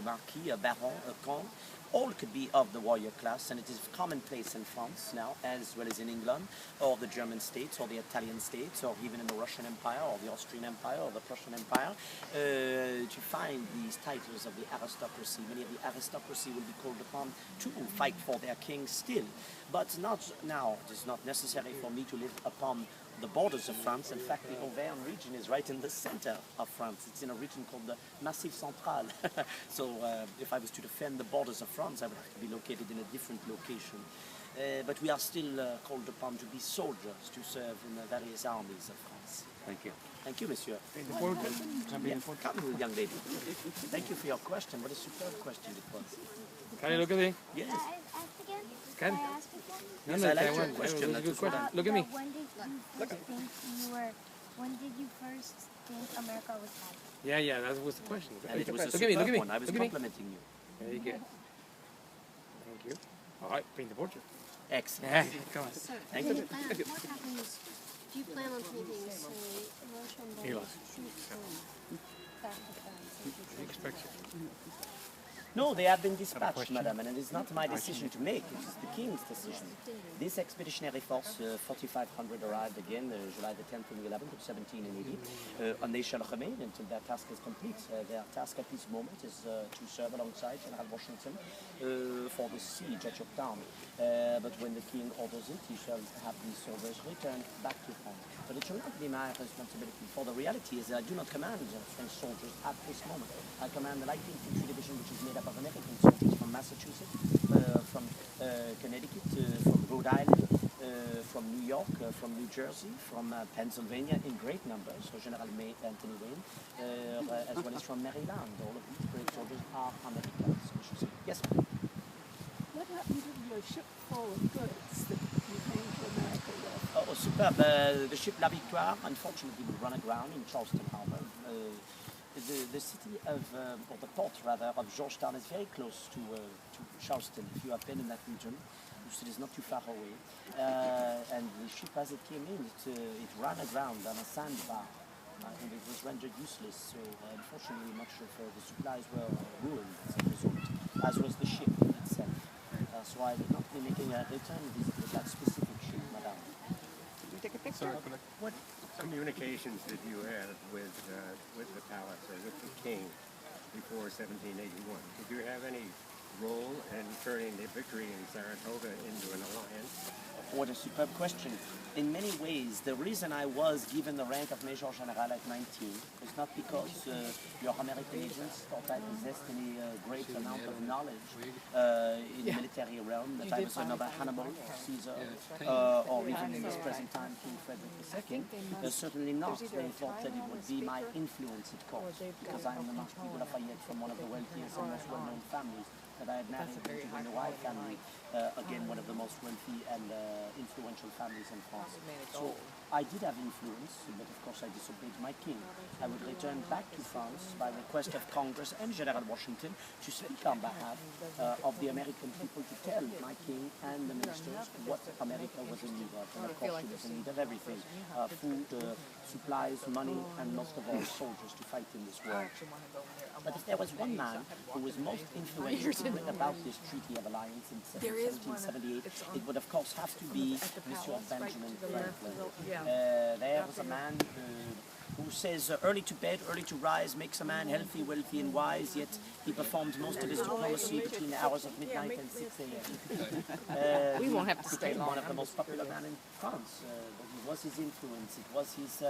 a marquis, a baron, a comte. All could be of the warrior class, and it is commonplace in France now, as well as in England, or the German states, or the Italian states, or even in the Russian Empire, or the Austrian Empire, or the Prussian Empire, to find these titles of the aristocracy. Many of the aristocracy will be called upon to fight for their king still, but not now. It is not necessary for me to live upon the borders of France. In fact, the Auvergne region is right in the center of France. It's in a region called the Massif Central. So if I was to defend the borders of France, I would have to be located in a different location. But we are still called upon to be soldiers to serve in the various armies of France. Thank you. Thank you, monsieur. Come, young lady. Thank you for your question. What a superb question it was. Can you look at me? Yes. Can? Yes, I like your question. That's a good question. Look at me. When did you first think America was bad? Yeah, that was the question. And it was a Look at me, superb one. I was complimenting you. There you go. Thank you. All right, paint the portrait. Excellent. Yeah, come on. Thank you. What happens? Do you plan on taking, say, Russian troops back to France? He expects it. No, they have been dispatched, madam, and it is not my decision to make, it is the king's decision. This expeditionary force, 4,500, arrived again July the 10th and the 11th of 1780, and they shall remain until their task is complete. Their task at this moment is to serve alongside General Washington for the siege at Yorktown. But when the king orders it, he shall have these soldiers returned back to France. But it shall not be my responsibility, for the reality is that I do not command French soldiers at this moment. I command the Light Infantry Division, which is made up of American soldiers from Massachusetts, from Connecticut, from Rhode Island, from New York, from New Jersey, from Pennsylvania in great numbers, so General Anthony Wayne, as well as from Maryland. All of these great soldiers are Americans. Yes, ma'am. What happened to your ship full of goods that you came to America with? Oh, superb. The ship La Victoire, unfortunately, will run aground in Charleston Harbor. The city of, or the port rather, of Georgetown is very close to Charleston. If you have been in that region, it is not too far away. And the ship, as it came in, it ran aground on a sandbar. And it was rendered useless, so unfortunately much of the supplies were ruined as a result, as was the ship itself. So I will not be making a return visit with that specific ship, madame. Did you take a picture? What communications did you have with the palace or with the king before 1781? Did you have any role in turning the victory in Saratoga into an alliance? What a superb question. In many ways, the reason I was given the rank of Major General at 19 is not because your American agents thought I possessed any great amount of knowledge in the military realm, that I was another Hannibal, Caesar, or even in this present time King Frederick II. Certainly not. They thought that it would be my influence at court, because I am the Marquis de Lafayette from one of the wealthiest and most well-known families that I had married into the Noailles family, again one of the most wealthy and influential families in France. So I did have influence, but of course I disobeyed my king. I would return back to France by request of Congress and General Washington to speak on behalf of the American people, to tell my king and the ministers what America was in need of. And of course she was in need of everything, food, supplies, money, and most of all soldiers to fight in this war. But if there was one man who was most influential to bring about this Treaty of Alliance in 1778, it would of course have to be Monsieur Benjamin Franklin. There's a man who says early to bed, early to rise makes a man healthy, wealthy and wise, yet he performed most of his diplomacy between the hours of midnight and 6 a.m. We won't have to stay long. One of the most popular men in France. It was his influence, it was his